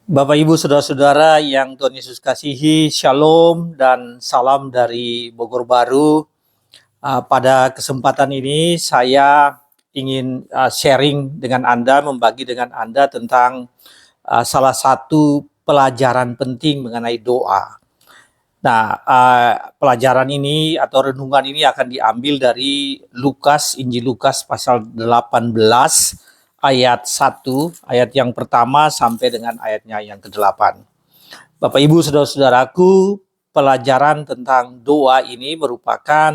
Bapak, Ibu, Saudara-saudara yang Tuhan Yesus kasihi, Shalom dan salam dari Bogor Baru. Pada kesempatan ini saya ingin sharing dengan Anda, membagi dengan Anda tentang salah satu pelajaran penting mengenai doa. Nah, pelajaran ini atau renungan ini akan diambil dari Injil Lukas pasal 18 ayat 1, ayat yang pertama sampai dengan ayatnya yang ke-8. Bapak, Ibu, Saudara-saudaraku, pelajaran tentang doa ini merupakan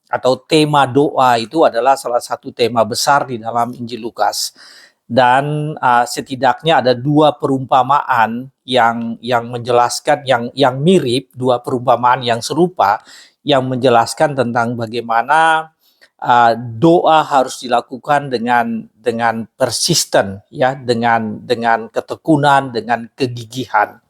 atau tema doa itu adalah salah satu tema besar di dalam Injil Lukas. Dan setidaknya ada dua perumpamaan yang menjelaskan yang mirip, dua perumpamaan yang serupa yang menjelaskan tentang bagaimana doa harus dilakukan dengan persisten, ya, dengan ketekunan, dengan kegigihan.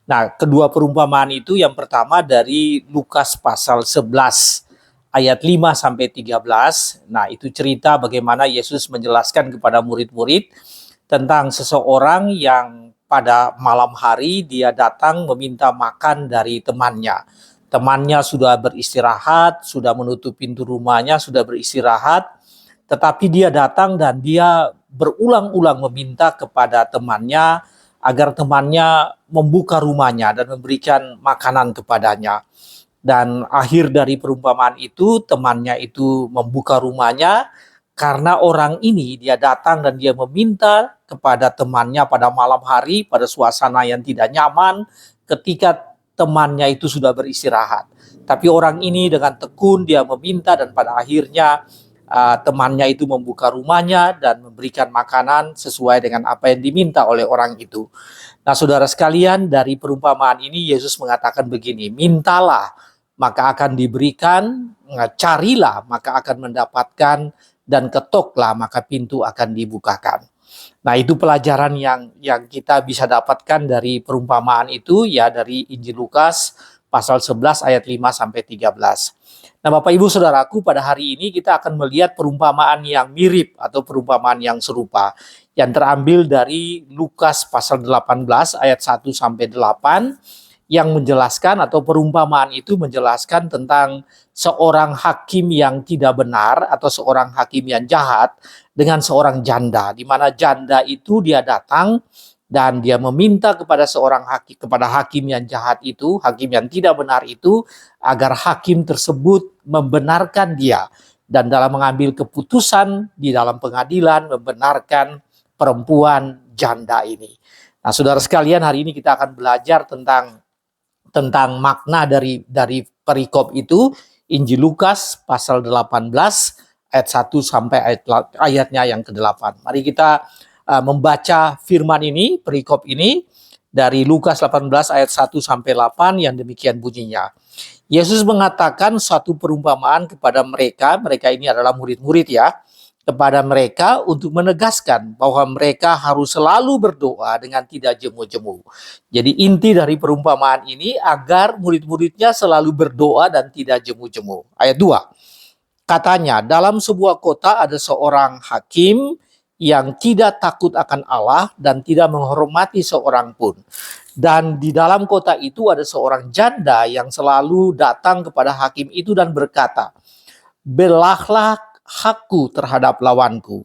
Nah, kedua perumpamaan itu yang pertama dari Lukas pasal 11 ayat 5 sampai 13. Nah, itu cerita bagaimana Yesus menjelaskan kepada murid-murid tentang seseorang yang pada malam hari dia datang meminta makan dari temannya. Temannya sudah beristirahat, sudah menutup pintu rumahnya, sudah beristirahat, tetapi dia datang dan dia berulang-ulang meminta kepada temannya agar temannya membuka rumahnya dan memberikan makanan kepadanya. Dan akhir dari perumpamaan itu, temannya itu membuka rumahnya karena orang ini dia datang dan dia meminta kepada temannya pada malam hari, pada suasana yang tidak nyaman, ketika temannya itu sudah beristirahat. Tapi orang ini dengan tekun dia meminta dan pada akhirnya temannya itu membuka rumahnya dan memberikan makanan sesuai dengan apa yang diminta oleh orang itu. Nah, saudara sekalian, dari perumpamaan ini Yesus mengatakan begini, mintalah maka akan diberikan, carilah maka akan mendapatkan, dan ketoklah maka pintu akan dibukakan. Nah, itu pelajaran yang kita bisa dapatkan dari perumpamaan itu, ya, dari Injil Lukas pasal 11 ayat 5 sampai 13. Nah, Bapak Ibu Saudaraku, pada hari ini kita akan melihat perumpamaan yang mirip atau perumpamaan yang serupa yang terambil dari Lukas pasal 18 ayat 1 sampai 8 yang menjelaskan atau perumpamaan itu menjelaskan tentang seorang hakim yang tidak benar atau seorang hakim yang jahat dengan seorang janda, di mana janda itu dia datang dan dia meminta kepada kepada hakim yang jahat itu, hakim yang tidak benar itu, agar hakim tersebut membenarkan dia dan dalam mengambil keputusan di dalam pengadilan membenarkan perempuan janda ini. Nah, saudara sekalian, hari ini kita akan belajar tentang makna dari perikop itu, Injil Lukas pasal 18 ayat 1 sampai ayatnya yang ke-8. Mari kita membaca firman ini, perikop ini dari Lukas 18 ayat 1 sampai 8 yang demikian bunyinya. Yesus mengatakan suatu perumpamaan kepada mereka ini adalah murid-murid, ya, kepada mereka untuk menegaskan bahwa mereka harus selalu berdoa dengan tidak jemu-jemu. Jadi inti dari perumpamaan ini agar murid-muridnya selalu berdoa dan tidak jemu-jemu. Ayat 2, katanya, dalam sebuah kota ada seorang hakim yang tidak takut akan Allah dan tidak menghormati seorang pun. Dan di dalam kota itu ada seorang janda yang selalu datang kepada hakim itu dan berkata, belahlah hakku terhadap lawanku.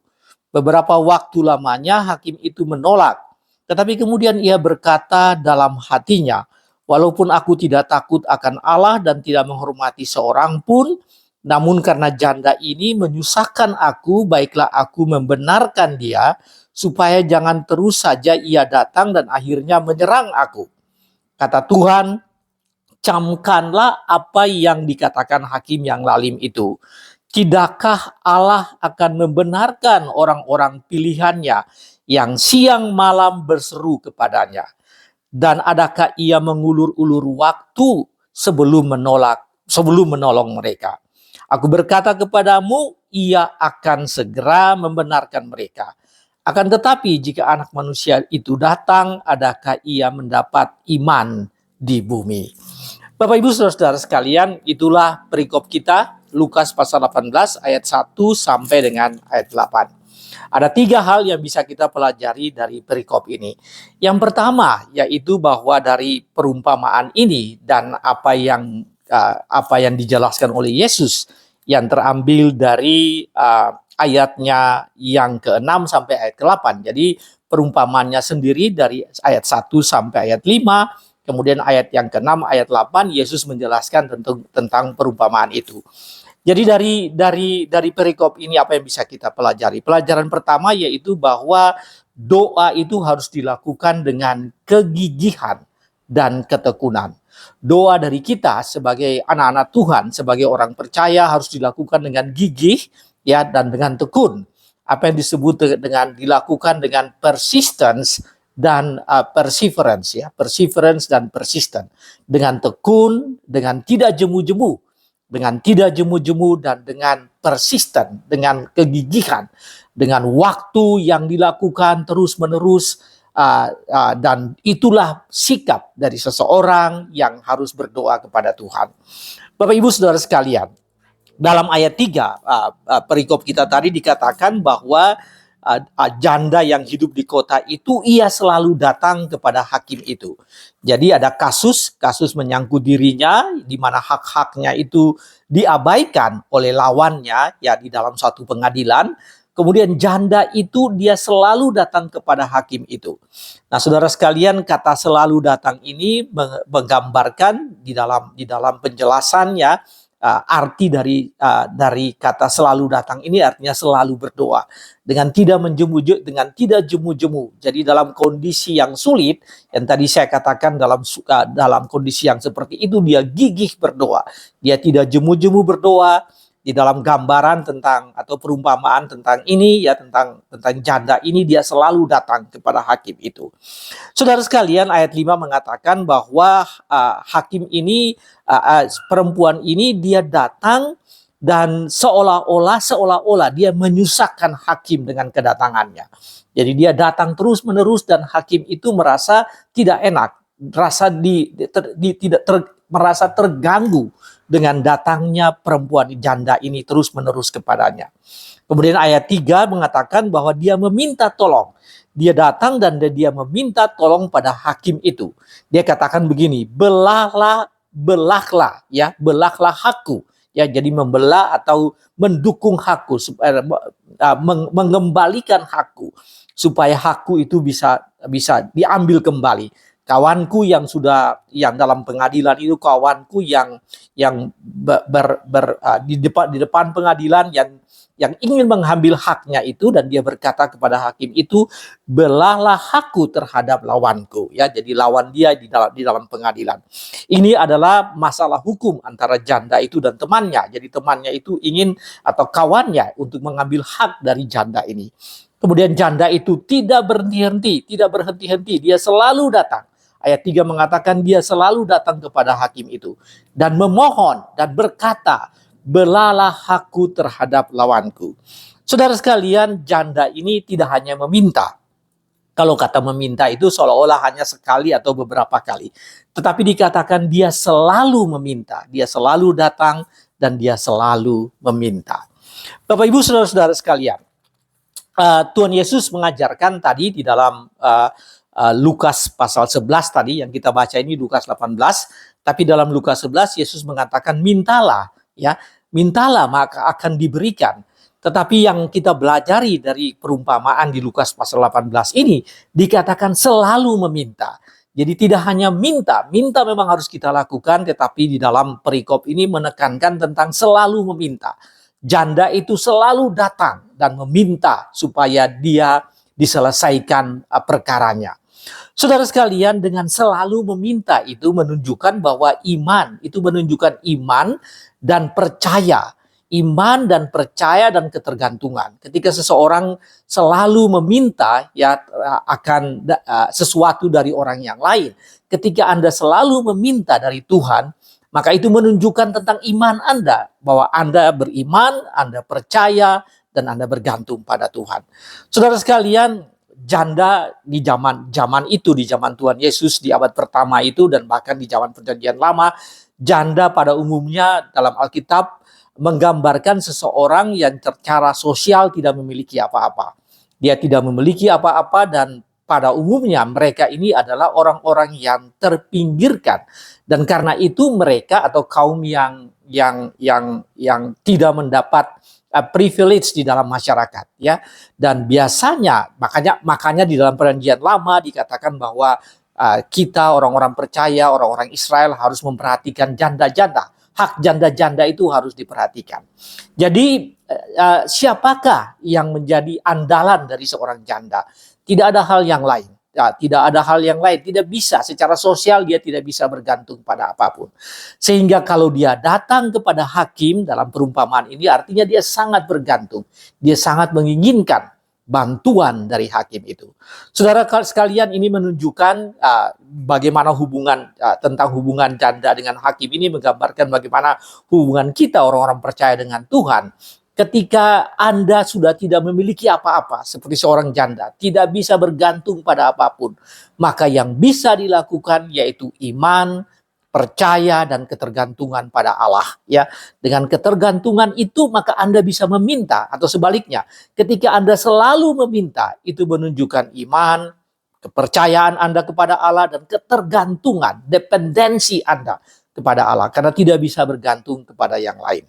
Beberapa waktu lamanya hakim itu menolak, tetapi kemudian ia berkata dalam hatinya, walaupun aku tidak takut akan Allah dan tidak menghormati seorang pun, namun karena janda ini menyusahkan aku, baiklah aku membenarkan dia, supaya jangan terus saja ia datang dan akhirnya menyerang aku. Kata Tuhan, camkanlah apa yang dikatakan hakim yang lalim itu. Tidakkah Allah akan membenarkan orang-orang pilihannya yang siang malam berseru kepadanya? Dan adakah ia mengulur-ulur waktu sebelum menolong mereka? Aku berkata kepadamu, ia akan segera membenarkan mereka. Akan tetapi jika anak manusia itu datang, adakah ia mendapat iman di bumi? Bapak, Ibu, Saudara-saudara sekalian, itulah perikop kita, Lukas pasal 18 ayat 1 sampai dengan ayat 8. Ada 3 hal yang bisa kita pelajari dari perikop ini. Yang pertama yaitu bahwa dari perumpamaan ini dan apa yang dijelaskan oleh Yesus yang terambil dari ayatnya yang ke-6 sampai ayat ke-8. Jadi perumpamaannya sendiri dari ayat 1 sampai ayat 5, kemudian ayat yang ke-6 ayat 8 Yesus menjelaskan tentang perumpamaan itu. Jadi dari perikop ini apa yang bisa kita pelajari? Pelajaran pertama yaitu bahwa doa itu harus dilakukan dengan kegigihan dan ketekunan. Doa dari kita sebagai anak-anak Tuhan, sebagai orang percaya harus dilakukan dengan gigih ya dan dengan tekun. Apa yang disebut dengan dilakukan dengan persistence dan perseverance ya, perseverance dan persistent. Dengan tekun, dengan tidak jemu-jemu, dan dengan persisten, dengan kegigihan, dengan waktu yang dilakukan terus-menerus, dan itulah sikap dari seseorang yang harus berdoa kepada Tuhan. Bapak Ibu Saudara sekalian, dalam ayat 3 perikop kita tadi dikatakan bahwa janda yang hidup di kota itu ia selalu datang kepada hakim itu. Jadi ada kasus menyangkut dirinya di mana hak-haknya itu diabaikan oleh lawannya ya di dalam suatu pengadilan. Kemudian janda itu dia selalu datang kepada hakim itu. Nah, saudara sekalian, kata selalu datang ini menggambarkan di dalam penjelasannya arti dari kata selalu datang ini artinya selalu berdoa dengan tidak jemu-jemu. Jadi dalam kondisi yang sulit yang tadi saya katakan dalam kondisi yang seperti itu dia gigih berdoa. Dia tidak jemu-jemu berdoa. Di dalam gambaran tentang atau perumpamaan tentang ini ya tentang janda ini dia selalu datang kepada hakim itu. Saudara sekalian, ayat 5 mengatakan bahwa hakim ini perempuan ini dia datang dan seolah-olah dia menyusahkan hakim dengan kedatangannya. Jadi dia datang terus-menerus dan hakim itu merasa tidak enak, merasa terganggu dengan datangnya perempuan janda ini terus-menerus kepadanya. Kemudian ayat 3 mengatakan bahwa dia meminta tolong. Dia datang dan dia meminta tolong pada hakim itu. Dia katakan begini, belahlah hakku. Ya, jadi membelah atau mendukung hakku, supaya mengembalikan hakku, supaya hakku itu bisa diambil kembali. Kawanku yang dalam pengadilan itu kawanku yang di depan pengadilan yang ingin mengambil haknya itu, dan dia berkata kepada hakim itu, belahlah hakku terhadap lawanku ya. Jadi lawan dia di dalam pengadilan. Ini adalah masalah hukum antara janda itu dan temannya. Jadi temannya itu ingin atau kawannya untuk mengambil hak dari janda ini. Kemudian janda itu tidak berhenti-henti, dia selalu datang. Ayat 3 mengatakan dia selalu datang kepada hakim itu dan memohon dan berkata, belahlah hakku terhadap lawanku. Saudara sekalian, janda ini tidak hanya meminta. Kalau kata meminta itu seolah-olah hanya sekali atau beberapa kali. Tetapi dikatakan dia selalu meminta, dia selalu datang dan dia selalu meminta. Bapak Ibu Saudara-saudara sekalian, Tuhan Yesus mengajarkan tadi di dalam Lukas pasal 11 tadi yang kita baca ini Lukas 18, tapi dalam Lukas 11 Yesus mengatakan mintalah ya, mintalah maka akan diberikan. Tetapi yang kita belajari dari perumpamaan di Lukas pasal 18 ini dikatakan selalu meminta. Jadi tidak hanya minta memang harus kita lakukan, tetapi di dalam perikop ini menekankan tentang selalu meminta. Janda itu selalu datang dan meminta supaya dia diselesaikan perkaranya. Saudara sekalian, dengan selalu meminta itu menunjukkan bahwa iman itu menunjukkan iman dan percaya. Iman dan percaya dan ketergantungan. Ketika seseorang selalu meminta ya akan sesuatu dari orang yang lain. Ketika Anda selalu meminta dari Tuhan, maka itu menunjukkan tentang iman Anda, bahwa Anda beriman, Anda percaya, dan Anda bergantung pada Tuhan. Saudara sekalian, janda di zaman itu, di zaman Tuhan Yesus di abad pertama itu, dan bahkan di zaman Perjanjian Lama, janda pada umumnya dalam Alkitab menggambarkan seseorang yang secara sosial tidak memiliki apa-apa. Dia tidak memiliki apa-apa dan pada umumnya mereka ini adalah orang-orang yang terpinggirkan, dan karena itu mereka atau kaum yang tidak mendapat privilege di dalam masyarakat, ya. Dan biasanya makanya di dalam Perjanjian Lama dikatakan bahwa kita orang-orang percaya, orang-orang Israel harus memperhatikan janda-janda. Hak janda-janda itu harus diperhatikan. Jadi siapakah yang menjadi andalan dari seorang janda? Tidak ada hal yang lain. Ya, tidak ada hal yang lain. Tidak bisa secara sosial, dia tidak bisa bergantung pada apapun. Sehingga kalau dia datang kepada hakim dalam perumpamaan ini, artinya dia sangat bergantung. Dia sangat menginginkan bantuan dari hakim itu. Saudara sekalian, ini menunjukkan bagaimana hubungan tentang hubungan janda dengan hakim ini menggambarkan bagaimana hubungan kita orang-orang percaya dengan Tuhan. Ketika Anda sudah tidak memiliki apa-apa, seperti seorang janda, tidak bisa bergantung pada apapun, maka yang bisa dilakukan yaitu iman, percaya, dan ketergantungan pada Allah. Ya, dengan ketergantungan itu maka Anda bisa meminta, atau sebaliknya, ketika Anda selalu meminta, itu menunjukkan iman, kepercayaan Anda kepada Allah, dan ketergantungan, dependensi Anda kepada Allah, karena tidak bisa bergantung kepada yang lain.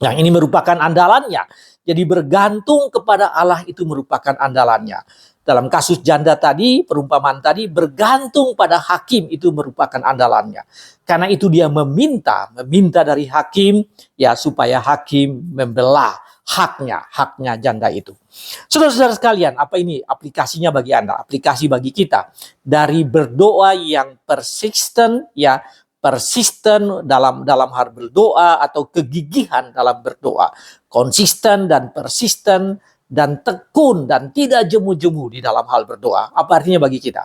Yang ini merupakan andalannya. Jadi bergantung kepada Allah itu merupakan andalannya. Dalam kasus janda tadi, perumpamaan tadi, bergantung pada hakim itu merupakan andalannya. Karena itu dia meminta dari hakim, ya, supaya hakim membelah haknya janda itu. Saudara-saudara sekalian, apa ini aplikasinya bagi Anda? Aplikasi bagi kita dari berdoa yang persisten, ya, persisten dalam hal berdoa, atau kegigihan dalam berdoa, konsisten dan persisten dan tekun dan tidak jemu-jemu di dalam hal berdoa. Apa artinya bagi kita?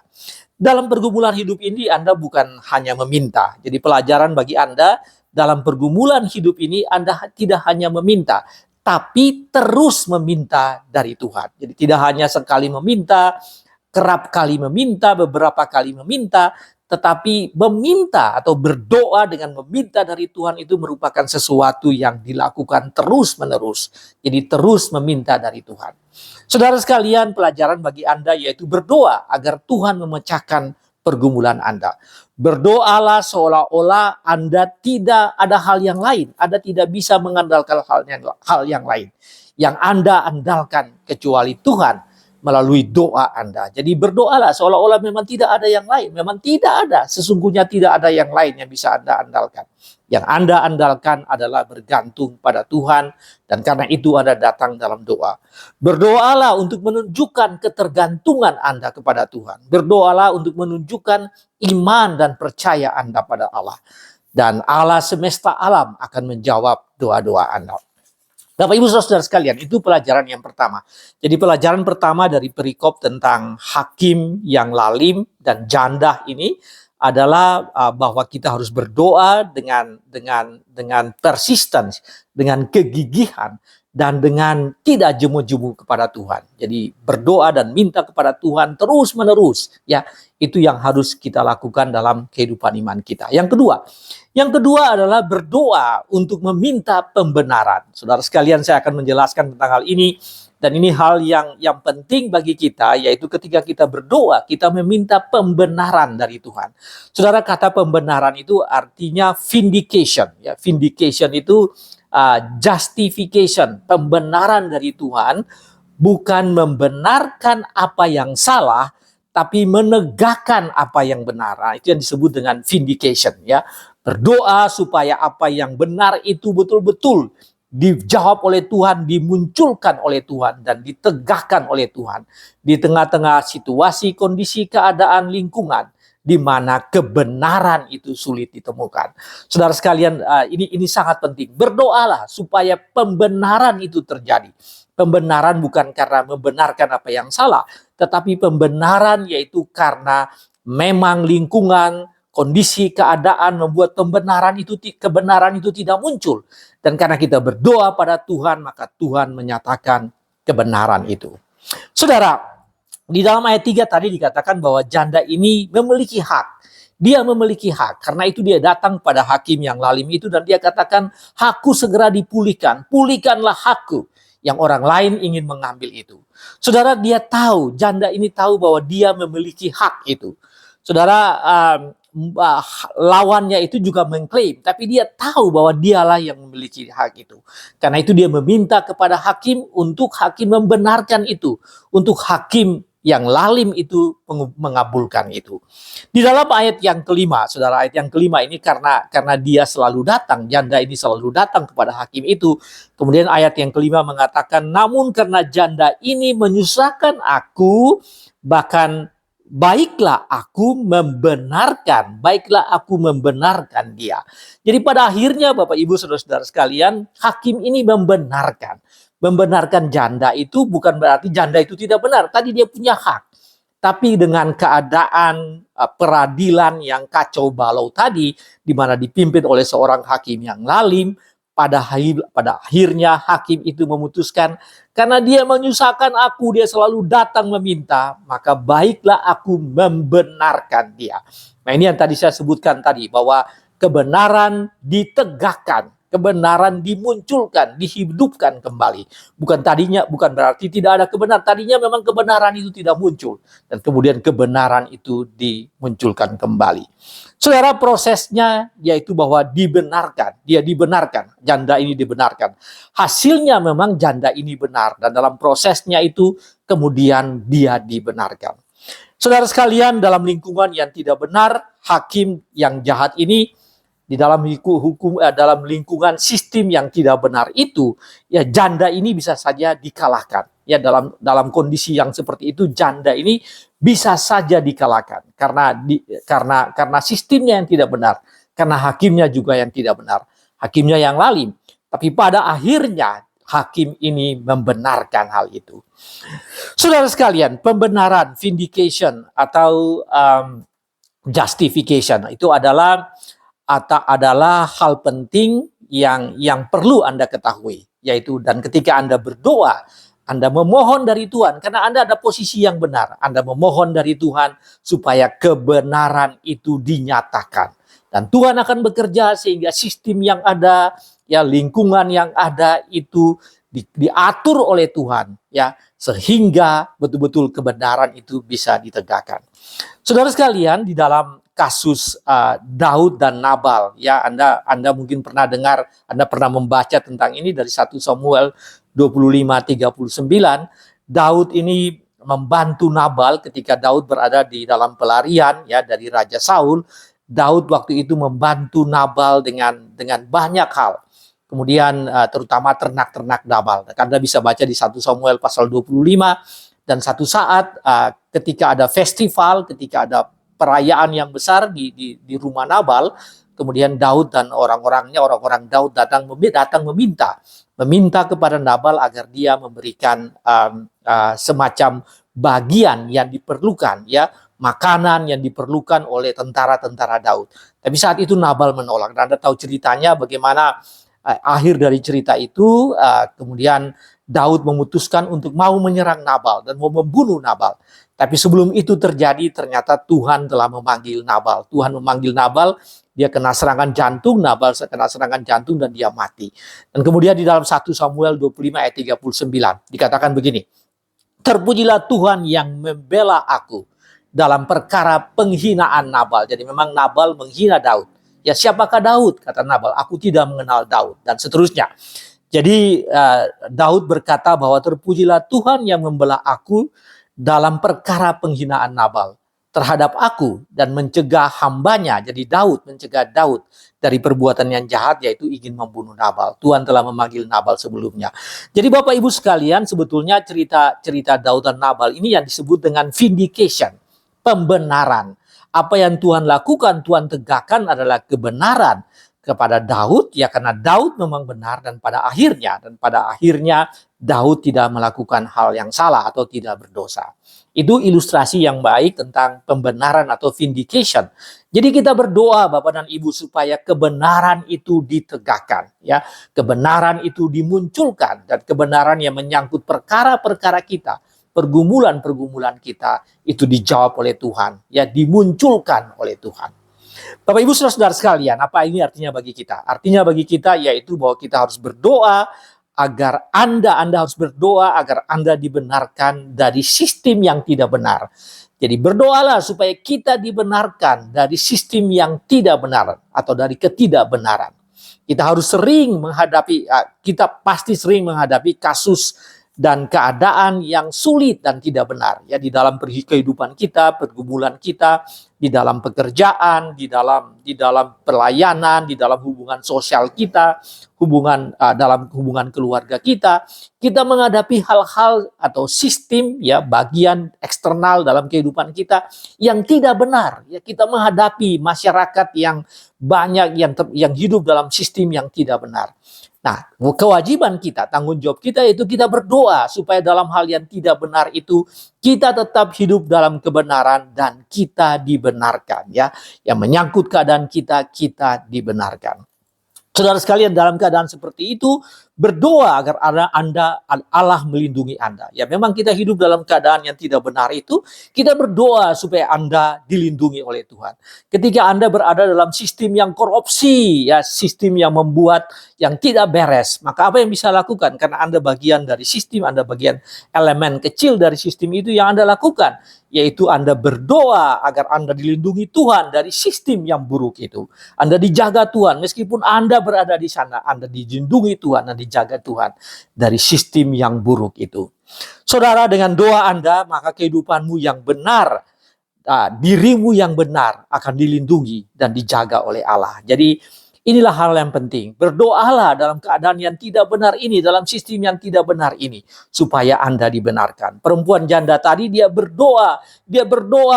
Dalam pergumulan hidup ini Anda bukan hanya meminta. Jadi pelajaran bagi Anda dalam pergumulan hidup ini, Anda tidak hanya meminta, tapi terus meminta dari Tuhan. Jadi tidak hanya sekali meminta, kerap kali meminta, beberapa kali meminta, tetapi meminta atau berdoa dengan meminta dari Tuhan itu merupakan sesuatu yang dilakukan terus-menerus. Jadi terus meminta dari Tuhan. Saudara sekalian, pelajaran bagi Anda yaitu berdoa agar Tuhan memecahkan pergumulan Anda. Berdoalah seolah-olah Anda tidak ada hal yang lain. Anda tidak bisa mengandalkan hal yang lain. Yang Anda andalkan kecuali Tuhan melalui doa Anda. Jadi berdoalah seolah-olah memang tidak ada yang lain. Memang tidak ada. Sesungguhnya tidak ada yang lain yang bisa Anda andalkan. Yang Anda andalkan adalah bergantung pada Tuhan. Dan karena itu Anda datang dalam doa. Berdoalah untuk menunjukkan ketergantungan Anda kepada Tuhan. Berdoalah untuk menunjukkan iman dan percaya Anda pada Allah. Dan Allah semesta alam akan menjawab doa-doa Anda. Bapak Ibu Saudara sekalian, itu pelajaran yang pertama. Jadi pelajaran pertama dari perikop tentang hakim yang lalim dan janda ini adalah bahwa kita harus berdoa dengan persisten, dengan kegigihan, dan dengan tidak jemu-jemu kepada Tuhan. Jadi berdoa dan minta kepada Tuhan terus-menerus, ya, itu yang harus kita lakukan dalam kehidupan iman kita. Yang kedua adalah berdoa untuk meminta pembenaran. Saudara sekalian, saya akan menjelaskan tentang hal ini. Dan ini hal yang penting bagi kita, yaitu ketika kita berdoa, kita meminta pembenaran dari Tuhan. Saudara, kata pembenaran itu artinya vindication. Ya, vindication itu justification, pembenaran dari Tuhan, bukan membenarkan apa yang salah, tapi menegakkan apa yang benar. Nah, itu yang disebut dengan vindication, ya. Berdoa supaya apa yang benar itu betul-betul dijawab oleh Tuhan, dimunculkan oleh Tuhan, dan ditegakkan oleh Tuhan di tengah-tengah situasi, kondisi, keadaan, lingkungan di mana kebenaran itu sulit ditemukan. Saudara sekalian, ini sangat penting. Berdoalah supaya pembenaran itu terjadi. Pembenaran bukan karena membenarkan apa yang salah, tetapi pembenaran yaitu karena memang lingkungan, kondisi, keadaan membuat kebenaran itu tidak muncul. Dan karena kita berdoa pada Tuhan, maka Tuhan menyatakan kebenaran itu. Saudara, di dalam ayat 3 tadi dikatakan bahwa janda ini memiliki hak. Dia memiliki hak. Karena itu dia datang pada hakim yang lalim itu dan dia katakan, hakku segera dipulihkan. Pulihkanlah hakku. yang orang lain ingin mengambil itu. Saudara, dia tahu, janda ini tahu bahwa dia memiliki hak itu. Saudara, lawannya itu juga mengklaim, tapi dia tahu bahwa dialah yang memiliki hak itu. Karena itu dia meminta kepada hakim untuk hakim membenarkan itu, untuk hakim yang lalim itu mengabulkan itu. Di dalam ayat yang kelima, saudara, ayat yang kelima ini karena dia selalu datang, janda ini selalu datang kepada hakim itu. Kemudian ayat yang kelima mengatakan, namun karena janda ini menyusahkan aku, bahkan baiklah aku membenarkan dia. Jadi pada akhirnya Bapak Ibu Saudara-saudara sekalian, hakim ini membenarkan janda itu bukan berarti janda itu tidak benar. Tadi dia punya hak. Tapi dengan keadaan peradilan yang kacau balau tadi, di mana dipimpin oleh seorang hakim yang lalim, pada akhirnya hakim itu memutuskan, karena dia menyusahkan aku, dia selalu datang meminta, maka baiklah aku membenarkan dia. Nah, ini yang tadi saya sebutkan tadi, bahwa kebenaran ditegakkan, kebenaran dimunculkan, dihidupkan kembali. Bukan berarti tidak ada kebenaran. Tadinya memang kebenaran itu tidak muncul, dan kemudian kebenaran itu dimunculkan kembali. Saudara, prosesnya yaitu bahwa dia dibenarkan, janda ini dibenarkan. Hasilnya memang janda ini benar, dan dalam prosesnya itu kemudian dia dibenarkan. Saudara sekalian, dalam lingkungan yang tidak benar, hakim yang jahat ini di dalam dalam lingkungan sistem yang tidak benar itu, ya janda ini bisa saja dikalahkan. Ya, dalam kondisi yang seperti itu, janda ini bisa saja dikalahkan karena sistemnya yang tidak benar, karena hakimnya juga yang tidak benar, hakimnya yang lalim. Tapi pada akhirnya hakim ini membenarkan hal itu. Saudara sekalian, pembenaran, vindication atau justification itu adalah hal penting yang perlu Anda ketahui, yaitu dan ketika Anda berdoa, Anda memohon dari Tuhan, karena Anda ada posisi yang benar. Anda memohon dari Tuhan supaya kebenaran itu dinyatakan. Dan Tuhan akan bekerja sehingga sistem yang ada, ya lingkungan yang ada itu diatur oleh Tuhan, ya sehingga betul-betul kebenaran itu bisa ditegakkan. Saudara sekalian, di dalam kasus Daud dan Nabal, ya Anda mungkin pernah dengar, Anda pernah membaca tentang ini dari 1 Samuel 25:39. Daud ini membantu Nabal ketika Daud berada di dalam pelarian, ya, dari Raja Saul. Daud waktu itu membantu Nabal dengan banyak hal. Kemudian terutama ternak-ternak Nabal. Anda bisa baca di 1 Samuel pasal 25. Dan satu saat ketika ada festival, ketika ada perayaan yang besar di rumah Nabal, kemudian Daud dan orang Daud datang meminta kepada Nabal agar dia memberikan semacam bagian yang diperlukan, ya, makanan yang diperlukan oleh tentara-tentara Daud. Tapi saat itu Nabal menolak. Dan Anda tahu ceritanya bagaimana akhir dari cerita itu, kemudian Daud memutuskan untuk mau menyerang Nabal dan mau membunuh Nabal. Tapi sebelum itu terjadi, ternyata Tuhan telah memanggil Nabal. Tuhan memanggil Nabal, dia kena serangan jantung, Nabal kena serangan jantung dan dia mati. Dan kemudian di dalam 1 Samuel 25 ayat 39 dikatakan begini, terpujilah Tuhan yang membela aku dalam perkara penghinaan Nabal. Jadi memang Nabal menghina Daud. Ya, siapakah Daud? Kata Nabal, aku tidak mengenal Daud, dan seterusnya. Jadi Daud berkata bahwa terpujilah Tuhan yang membela aku dalam perkara penghinaan Nabal terhadap aku dan mencegah hambanya. Jadi Daud mencegah Daud dari perbuatan yang jahat, yaitu ingin membunuh Nabal. Tuhan telah memanggil Nabal sebelumnya. Jadi Bapak Ibu sekalian, sebetulnya cerita Daud dan Nabal ini yang disebut dengan vindication, pembenaran. Apa yang Tuhan lakukan, Tuhan tegakkan adalah kebenaran kepada Daud, ya, karena Daud memang benar, dan pada akhirnya Daud tidak melakukan hal yang salah atau tidak berdosa. Itu ilustrasi yang baik tentang pembenaran atau vindication. Jadi kita berdoa Bapak dan Ibu supaya kebenaran itu ditegakkan, ya, kebenaran itu dimunculkan, dan kebenaran yang menyangkut perkara-perkara kita, pergumulan-pergumulan kita itu dijawab oleh Tuhan, ya, dimunculkan oleh Tuhan. Bapak Ibu saudara-saudara sekalian, apa ini artinya bagi kita? Artinya bagi kita yaitu bahwa kita harus berdoa agar Anda harus berdoa agar Anda dibenarkan dari sistem yang tidak benar. Jadi berdoalah supaya kita dibenarkan dari sistem yang tidak benar atau dari ketidakbenaran. Kita harus sering menghadapi, kita pasti sering menghadapi kasus dan keadaan yang sulit dan tidak benar ya di dalam kehidupan kita, pergumulan kita, di dalam pekerjaan, di dalam pelayanan, di dalam hubungan sosial kita, dalam hubungan keluarga kita menghadapi hal-hal atau sistem ya bagian eksternal dalam kehidupan kita yang tidak benar. Ya kita menghadapi masyarakat yang banyak yang hidup dalam sistem yang tidak benar. Nah, kewajiban kita, tanggung jawab kita itu kita berdoa supaya dalam hal yang tidak benar itu kita tetap hidup dalam kebenaran dan kita dibenarkan ya. Yang menyangkut keadaan kita dibenarkan. Saudara sekalian, dalam keadaan seperti itu berdoa agar Allah melindungi Anda. Ya memang kita hidup dalam keadaan yang tidak benar itu, kita berdoa supaya Anda dilindungi oleh Tuhan. Ketika Anda berada dalam sistem yang korupsi, ya sistem yang membuat yang tidak beres, maka apa yang bisa lakukan? Karena Anda bagian dari sistem, Anda bagian elemen kecil dari sistem itu yang Anda lakukan, yaitu Anda berdoa agar Anda dilindungi Tuhan dari sistem yang buruk itu. Anda dijaga Tuhan, meskipun Anda berada di sana, Anda dilindungi Tuhan, Anda dijaga Tuhan dari sistem yang buruk itu. Saudara, dengan doa Anda, maka kehidupanmu yang benar, dirimu yang benar akan dilindungi dan dijaga oleh Allah. Jadi inilah hal yang penting. Berdoalah dalam keadaan yang tidak benar ini, dalam sistem yang tidak benar ini, supaya Anda dibenarkan. Perempuan janda tadi dia berdoa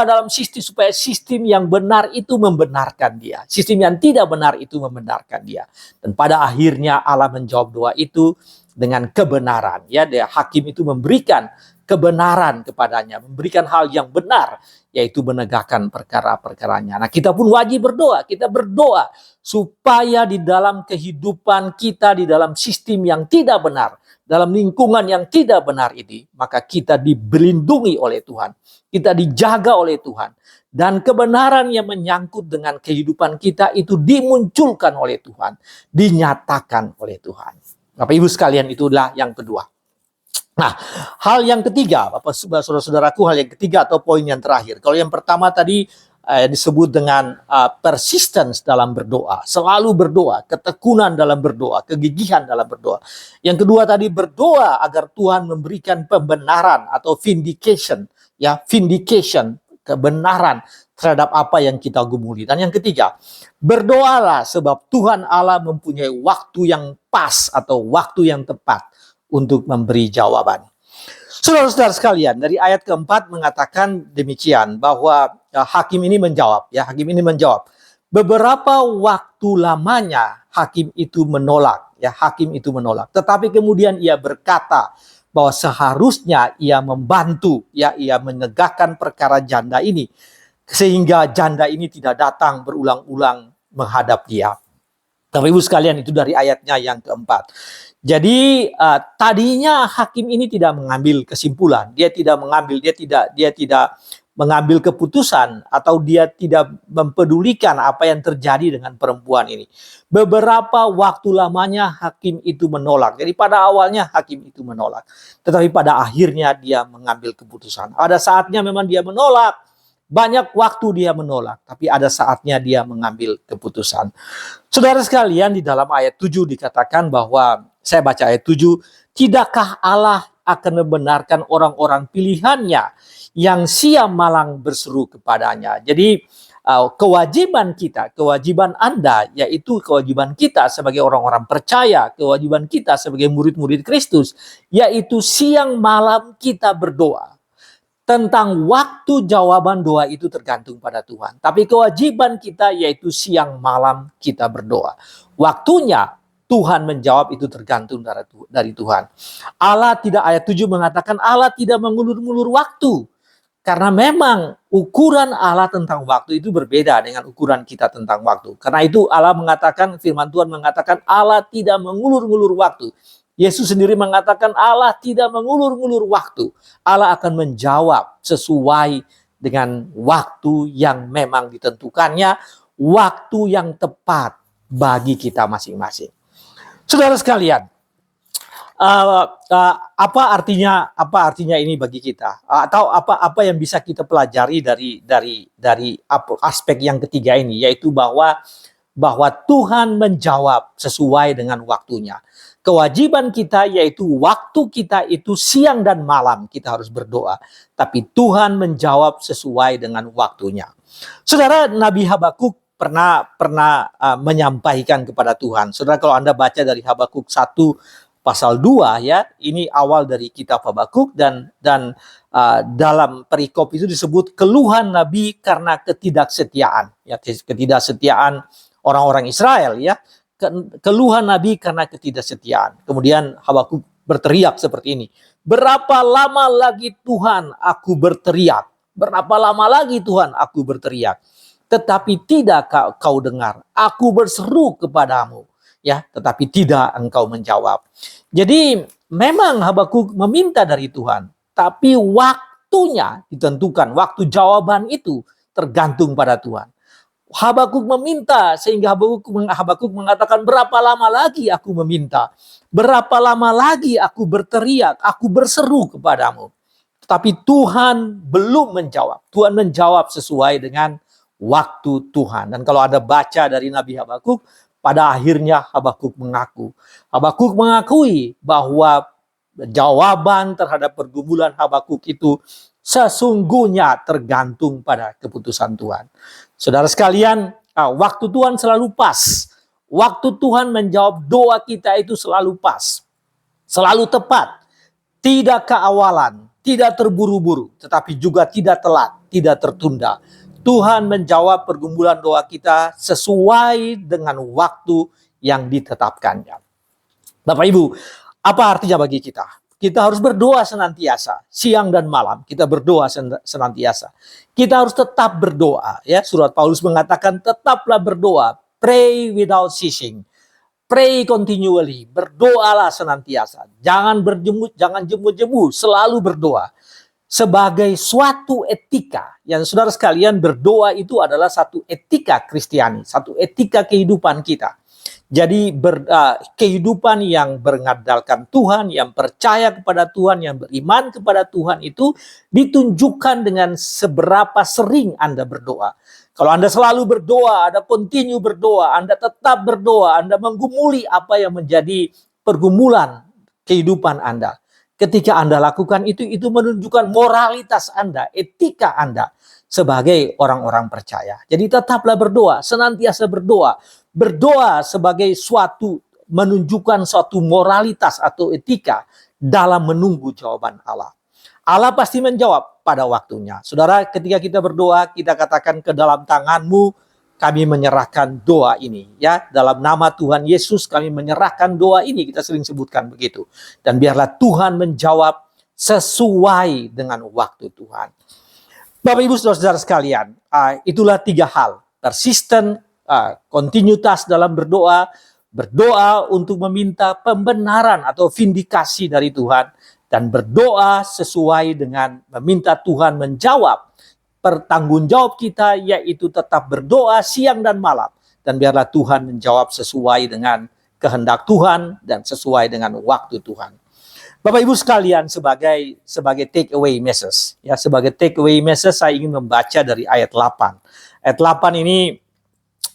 dalam sistem supaya sistem yang benar itu membenarkan dia. Sistem yang tidak benar itu membenarkan dia. Dan pada akhirnya Allah menjawab doa itu dengan kebenaran. Ya, hakim itu memberikan kebenaran kepadanya, memberikan hal yang benar, yaitu menegakkan perkara-perkaranya. Nah, kita pun wajib berdoa. Kita berdoa supaya di dalam kehidupan kita, di dalam sistem yang tidak benar, dalam lingkungan yang tidak benar ini, maka kita dilindungi oleh Tuhan. Kita dijaga oleh Tuhan. Dan kebenaran yang menyangkut dengan kehidupan kita itu dimunculkan oleh Tuhan, dinyatakan oleh Tuhan. Bapak Ibu sekalian, itulah yang kedua. Nah, hal yang ketiga, Bapak saudara-saudaraku, hal yang ketiga atau poin yang terakhir. Kalau yang pertama tadi disebut dengan persistence dalam berdoa, selalu berdoa, ketekunan dalam berdoa, kegigihan dalam berdoa. Yang kedua tadi berdoa agar Tuhan memberikan pembenaran atau vindication, ya, vindication, kebenaran terhadap apa yang kita gumuli. Dan yang ketiga, berdoalah sebab Tuhan Allah mempunyai waktu yang pas atau waktu yang tepat untuk memberi jawaban. Saudara-saudara sekalian, dari ayat keempat mengatakan demikian, bahwa hakim ini menjawab. Ya, hakim ini menjawab. Beberapa waktu lamanya hakim itu menolak. Ya, hakim itu menolak. Tetapi kemudian ia berkata bahwa seharusnya ia membantu, ya, ia menegakkan perkara janda ini, sehingga janda ini tidak datang berulang-ulang menghadap dia. Bapak Ibu sekalian, itu dari ayatnya yang keempat. Jadi tadinya hakim ini tidak mengambil kesimpulan, dia tidak mengambil keputusan, atau dia tidak mempedulikan apa yang terjadi dengan perempuan ini. Beberapa waktu lamanya hakim itu menolak. Jadi pada awalnya hakim itu menolak, tetapi pada akhirnya dia mengambil keputusan. Ada saatnya memang dia menolak, banyak waktu dia menolak, tapi ada saatnya dia mengambil keputusan. Saudara sekalian, di dalam ayat 7 dikatakan bahwa, saya baca ayat 7, tidakkah Allah akan membenarkan orang-orang pilihannya yang siang malam berseru kepadanya. Jadi kewajiban kita, kewajiban Anda, yaitu kewajiban kita sebagai orang-orang percaya, kewajiban kita sebagai murid-murid Kristus, yaitu siang malam kita berdoa. Tentang waktu jawaban doa itu tergantung pada Tuhan. Tapi kewajiban kita yaitu siang malam kita berdoa. Waktunya Tuhan menjawab itu tergantung dari Tuhan. Allah tidak, ayat 7 mengatakan Allah tidak mengulur-ngulur waktu. Karena memang ukuran Allah tentang waktu itu berbeda dengan ukuran kita tentang waktu. Karena itu Allah mengatakan, firman Tuhan mengatakan Allah tidak mengulur-ngulur waktu. Yesus sendiri mengatakan Allah tidak mengulur-ngulur waktu. Allah akan menjawab sesuai dengan waktu yang memang ditentukannya, waktu yang tepat bagi kita masing-masing. Saudara sekalian, Apa artinya ini bagi kita? Atau apa yang bisa kita pelajari dari aspek yang ketiga ini, yaitu bahwa Tuhan menjawab sesuai dengan waktunya. Kewajiban kita yaitu waktu kita itu siang dan malam kita harus berdoa, tapi Tuhan menjawab sesuai dengan waktunya. Saudara, Nabi Habakuk pernah menyampaikan kepada Tuhan. Saudara, kalau Anda baca dari Habakuk 1 pasal 2 ya, ini awal dari kitab Habakuk dan dalam perikop itu disebut keluhan Nabi karena ketidaksetiaan, ya, ketidaksetiaan orang-orang Israel ya. Keluhan Nabi karena ketidaksetiaan. Kemudian Habakuk berteriak seperti ini. Berapa lama lagi Tuhan aku berteriak? Berapa lama lagi Tuhan aku berteriak? Tetapi tidak kau dengar. Aku berseru kepadamu, ya, tetapi tidak engkau menjawab. Jadi memang Habakuk meminta dari Tuhan, tapi waktunya ditentukan. Waktu jawaban itu tergantung pada Tuhan. Habakuk meminta sehingga Habakuk mengatakan, berapa lama lagi aku meminta? Berapa lama lagi aku berteriak, aku berseru kepadamu? Tapi Tuhan belum menjawab. Tuhan menjawab sesuai dengan waktu Tuhan. Dan kalau Anda baca dari Nabi Habakuk, pada akhirnya Habakuk mengaku. Habakuk mengakui bahwa jawaban terhadap pergumulan Habakuk itu sesungguhnya tergantung pada keputusan Tuhan. Saudara sekalian, waktu Tuhan selalu pas. Waktu Tuhan menjawab doa kita itu selalu pas. Selalu tepat. Tidak keawalan, tidak terburu-buru, tetapi juga tidak telat, tidak tertunda. Tuhan menjawab pergumulan doa kita sesuai dengan waktu yang ditetapkannya. Bapak Ibu, apa artinya bagi kita? Kita harus berdoa senantiasa, siang dan malam kita berdoa senantiasa. Kita harus tetap berdoa, ya. Surat Paulus mengatakan tetaplah berdoa, pray without ceasing. Pray continually, berdoalah senantiasa. Jangan berjemut, jangan jemu-jemu, selalu berdoa. Sebagai suatu etika, yang saudara sekalian, berdoa itu adalah satu etika Kristiani, satu etika kehidupan kita. Jadi kehidupan yang mengandalkan Tuhan, yang percaya kepada Tuhan, yang beriman kepada Tuhan itu ditunjukkan dengan seberapa sering Anda berdoa. Kalau Anda selalu berdoa, Anda continue berdoa, Anda tetap berdoa, Anda menggumuli apa yang menjadi pergumulan kehidupan Anda. Ketika Anda lakukan itu menunjukkan moralitas Anda, etika Anda sebagai orang-orang percaya. Jadi tetaplah berdoa, senantiasa berdoa. Berdoa sebagai menunjukkan suatu moralitas atau etika dalam menunggu jawaban Allah. Allah pasti menjawab pada waktunya. Saudara, ketika kita berdoa, kita katakan, ke dalam tangan-Mu kami menyerahkan doa ini, ya. Dalam nama Tuhan Yesus kami menyerahkan doa ini, kita sering sebutkan begitu. Dan biarlah Tuhan menjawab sesuai dengan waktu Tuhan. Bapak Ibu saudara-saudara sekalian, itulah 3 hal. Persisten, kontinuitas dalam berdoa, berdoa untuk meminta pembenaran atau vindikasi dari Tuhan, dan berdoa sesuai dengan meminta Tuhan menjawab pertanggungjawab kita, yaitu tetap berdoa siang dan malam. Dan biarlah Tuhan menjawab sesuai dengan kehendak Tuhan dan sesuai dengan waktu Tuhan. Bapak Ibu sekalian, sebagai take away message, ya, sebagai take away message saya ingin membaca dari ayat 8. Ayat 8 ini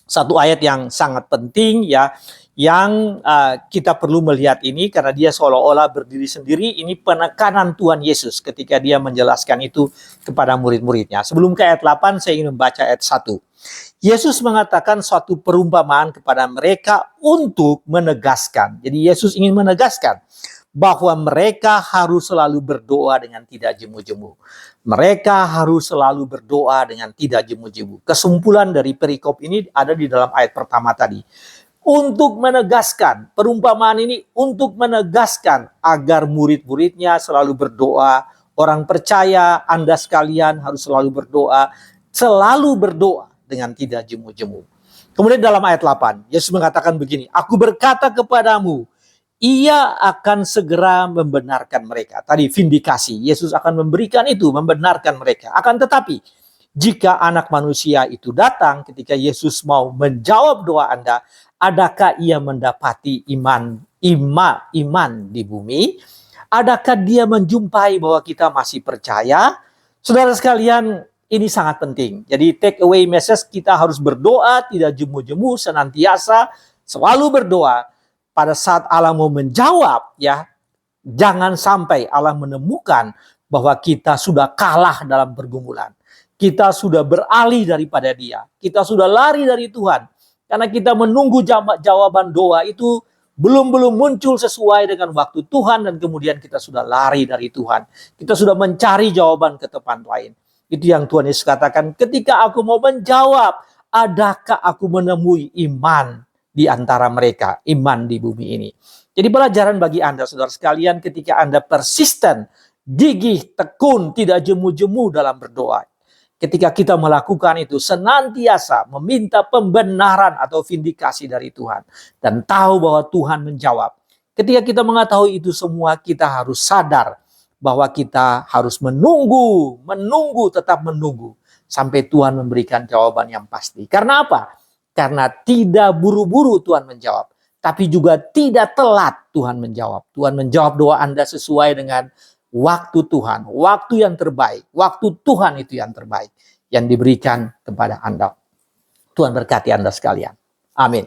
satu ayat yang sangat penting, ya, yang kita perlu melihat ini karena dia seolah-olah berdiri sendiri. Ini penekanan Tuhan Yesus ketika dia menjelaskan itu kepada murid-muridnya. Sebelum ke ayat 8, saya ingin membaca ayat 1. Yesus mengatakan suatu perumpamaan kepada mereka untuk menegaskan. Jadi Yesus ingin menegaskan bahwa mereka harus selalu berdoa dengan tidak jemu-jemu. Mereka harus selalu berdoa dengan tidak jemu-jemu. Kesimpulan dari perikop ini ada di dalam ayat pertama tadi. Untuk menegaskan, perumpamaan ini untuk menegaskan agar murid-muridnya selalu berdoa. Orang percaya, Anda sekalian harus selalu berdoa dengan tidak jemu-jemu. Kemudian dalam ayat 8, Yesus mengatakan begini, aku berkata kepadamu, ia akan segera membenarkan mereka. Tadi vindikasi, Yesus akan memberikan itu, membenarkan mereka. Akan tetapi, jika anak manusia itu datang, ketika Yesus mau menjawab doa Anda, adakah ia mendapati iman iman di bumi? Adakah dia menjumpai bahwa kita masih percaya? Saudara sekalian, ini sangat penting. Jadi take away message, kita harus berdoa, tidak jemu-jemu, senantiasa selalu berdoa. Pada saat Allah mau menjawab, ya, jangan sampai Allah menemukan bahwa kita sudah kalah dalam pergumulan. Kita sudah beralih daripada Dia. Kita sudah lari dari Tuhan. Karena kita menunggu jawaban doa itu belum muncul sesuai dengan waktu Tuhan, dan kemudian kita sudah lari dari Tuhan. Kita sudah mencari jawaban ke tempat lain. Itu yang Tuhan Yesus katakan, ketika aku mau menjawab, adakah aku menemui iman di antara mereka, iman di bumi ini. Jadi pelajaran bagi Anda, saudara sekalian, ketika Anda persisten, gigih, tekun, tidak jemu-jemu dalam berdoa. Ketika kita melakukan itu, senantiasa meminta pembenaran atau vindikasi dari Tuhan. Dan tahu bahwa Tuhan menjawab. Ketika kita mengetahui itu semua, kita harus sadar bahwa kita harus menunggu, tetap menunggu. Sampai Tuhan memberikan jawaban yang pasti. Karena apa? Karena tidak buru-buru Tuhan menjawab. Tapi juga tidak telat Tuhan menjawab. Tuhan menjawab doa Anda sesuai dengan waktu Tuhan, waktu yang terbaik, waktu Tuhan itu yang terbaik yang diberikan kepada Anda. Tuhan berkati Anda sekalian. Amin.